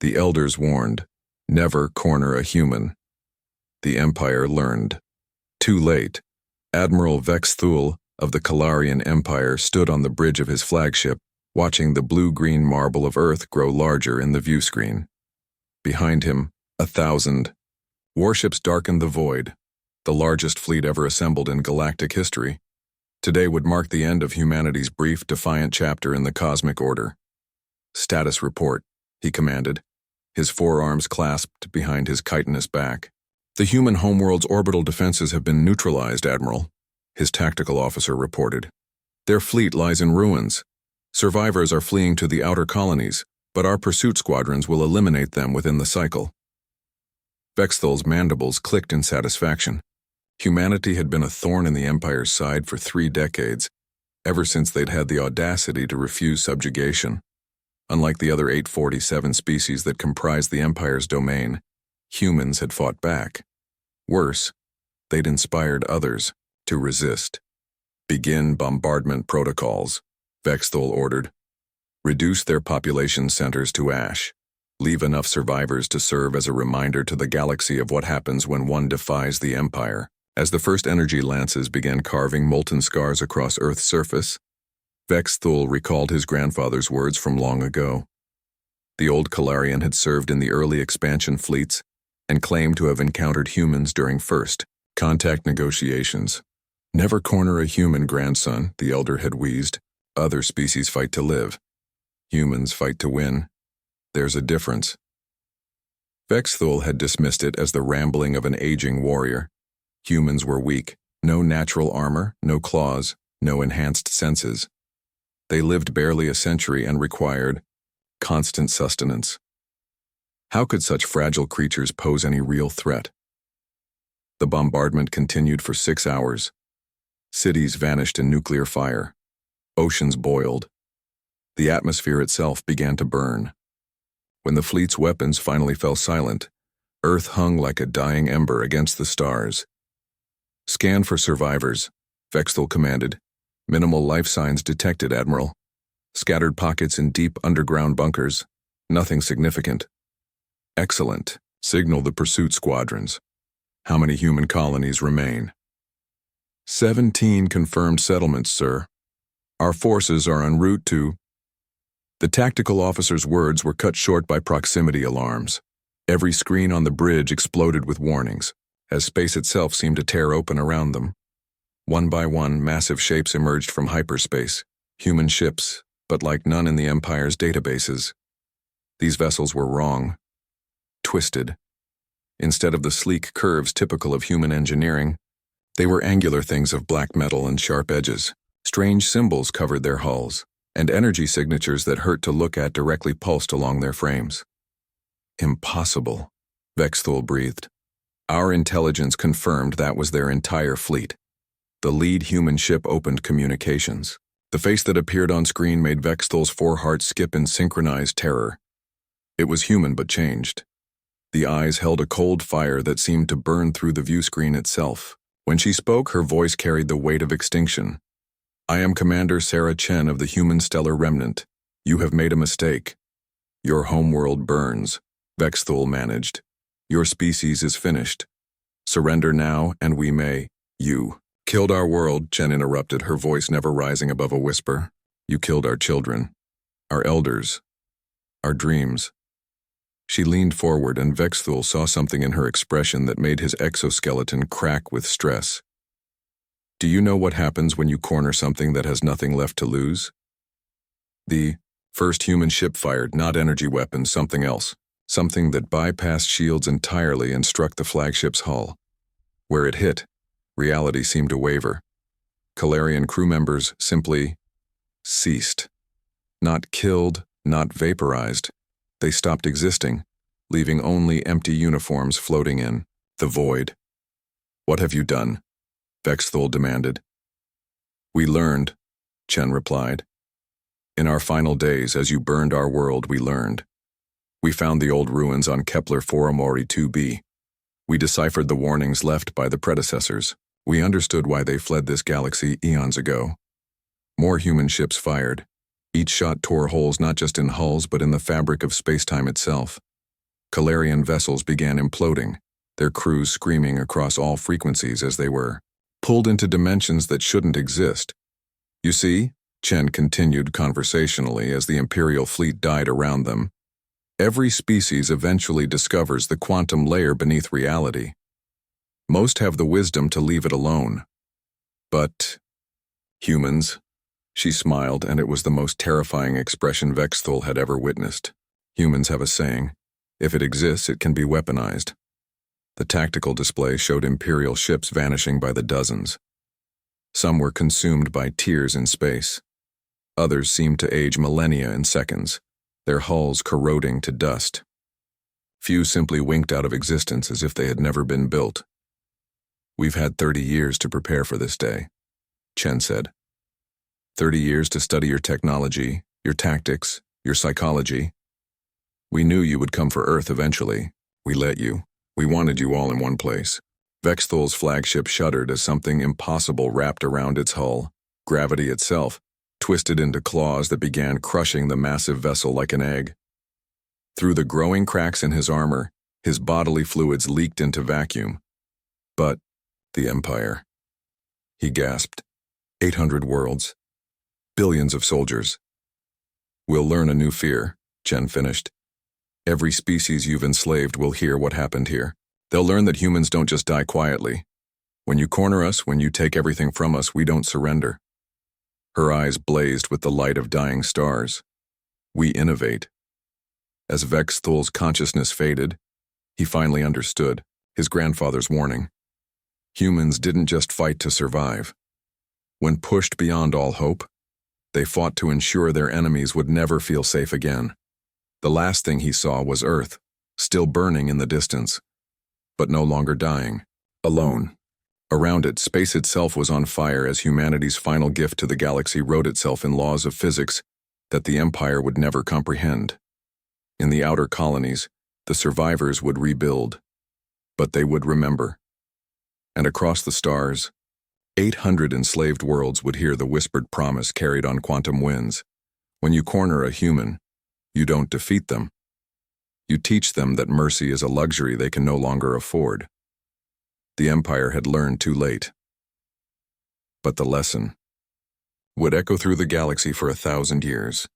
The elders warned, never corner a human. The Empire learned. Too late. Admiral Vex Thule of the Kalarian Empire stood on the bridge of his flagship, watching the blue-green marble of Earth grow larger in the view screen. Behind him, 1,000 warships darkened the void, the largest fleet ever assembled in galactic history. Today would mark the end of humanity's brief, defiant chapter in the cosmic order. "Status report," he commanded, his forearms clasped behind his chitinous back. "The human homeworld's orbital defenses have been neutralized, Admiral," his tactical officer reported. "Their fleet lies in ruins. Survivors are fleeing to the outer colonies, but our pursuit squadrons will eliminate them within the cycle." Vexthal's mandibles clicked in satisfaction. Humanity had been a thorn in the Empire's side for 3 decades, ever since they'd had the audacity to refuse subjugation. Unlike the other 847 species that comprised the Empire's domain, humans had fought back. Worse, they'd inspired others to resist. "Begin bombardment protocols," Vexthal ordered. "Reduce their population centers to ash. Leave enough survivors to serve as a reminder to the galaxy of what happens when one defies the Empire." As the first energy lances began carving molten scars across Earth's surface, Vexthal recalled his grandfather's words from long ago. The old Kalarian had served in the early expansion fleets and claimed to have encountered humans during first contact negotiations. "Never corner a human, grandson," the elder had wheezed. "Other species fight to live. Humans fight to win. There's a difference." Vexthal had dismissed it as the rambling of an aging warrior. Humans were weak. No natural armor, no claws, no enhanced senses. They lived barely a century and required constant sustenance. How could such fragile creatures pose any real threat? The bombardment continued for 6 hours. Cities vanished in nuclear fire. Oceans boiled. The atmosphere itself began to burn. When the fleet's weapons finally fell silent, Earth hung like a dying ember against the stars. "Scan for survivors," Vexthal commanded. "Minimal life signs detected, Admiral. Scattered pockets in deep underground bunkers. Nothing significant." "Excellent. Signal the pursuit squadrons. How many human colonies remain?" 17 confirmed settlements, sir. Our forces are en route to..." The tactical officer's words were cut short by proximity alarms. Every screen on the bridge exploded with warnings, as space itself seemed to tear open around them. One by one, massive shapes emerged from hyperspace, human ships, but like none in the Empire's databases. These vessels were wrong. Twisted. Instead of the sleek curves typical of human engineering, they were angular things of black metal and sharp edges. Strange symbols covered their hulls, and energy signatures that hurt to look at directly pulsed along their frames. "Impossible," Vexthal breathed. "Our intelligence confirmed that was their entire fleet." The lead human ship opened communications. The face that appeared on screen made Vexthal's 4 hearts skip in synchronized terror. It was human but changed. The eyes held a cold fire that seemed to burn through the view screen itself. When she spoke, her voice carried the weight of extinction. "I am Commander Sarah Chen of the Human Stellar Remnant. You have made a mistake. Your homeworld burns," Vexthal managed. "Your species is finished. Surrender now, and we may..." "You killed our world," Chen interrupted, her voice never rising above a whisper. "You killed our children, our elders, our dreams." She leaned forward, and Vexthal saw something in her expression that made his exoskeleton crack with stress. "Do you know what happens when you corner something that has nothing left to lose?" The first human ship fired, not energy weapons, something else. Something that bypassed shields entirely and struck the flagship's hull. Where it hit, reality seemed to waver. Kalarian crew members simply ceased. Not killed, not vaporized. They stopped existing, leaving only empty uniforms floating in the void. "What have you done?" Vexthal demanded. "We learned," Chen replied. "In our final days, as you burned our world, we learned. We found the old ruins on Kepler 4 Amori 2b. We deciphered the warnings left by the predecessors. We understood why they fled this galaxy eons ago. More human ships fired. Each shot tore holes not just in hulls but in the fabric of space-time itself. Calarian vessels began imploding, their crews screaming across all frequencies as they were pulled into dimensions that shouldn't exist. You see, Chen continued conversationally as the Imperial fleet died around them, every species eventually discovers the quantum layer beneath reality. Most have the wisdom to leave it alone. But humans, she smiled, and it was the most terrifying expression Vexthul had ever witnessed. Humans have a saying, if it exists, it can be weaponized. The tactical display showed Imperial ships vanishing by the dozens. Some were consumed by tears in space. Others seemed to age millennia in seconds, their hulls corroding to dust. Few simply winked out of existence as if they had never been built. We've had 30 years to prepare for this day, Chen said. 30 years to study your technology, your tactics, your psychology. We knew you would come for Earth eventually. We let you. We wanted you all in one place. Vexthul's flagship shuddered as something impossible wrapped around its hull. Gravity itself, twisted into claws that began crushing the massive vessel like an egg. Through the growing cracks in his armor, his bodily fluids leaked into vacuum. But the Empire. He gasped. 800 worlds. Billions of soldiers. We'll learn a new fear, Chen finished. Every species you've enslaved will hear what happened here. They'll learn that humans don't just die quietly. When you corner us, when you take everything from us, we don't surrender. Her eyes blazed with the light of dying stars. We innovate. As Vexthul's consciousness faded, he finally understood his grandfather's warning. Humans didn't just fight to survive. When pushed beyond all hope, they fought to ensure their enemies would never feel safe again. The last thing he saw was Earth, still burning in the distance, but no longer dying, alone. Around it, space itself was on fire as humanity's final gift to the galaxy wrote itself in laws of physics that the Empire would never comprehend. In the outer colonies, the survivors would rebuild, but they would remember. And across the stars, 800 enslaved worlds would hear the whispered promise carried on quantum winds. When you corner a human, you don't defeat them. You teach them that mercy is a luxury they can no longer afford. The Empire had learned too late. But the lesson would echo through the galaxy for 1,000 years.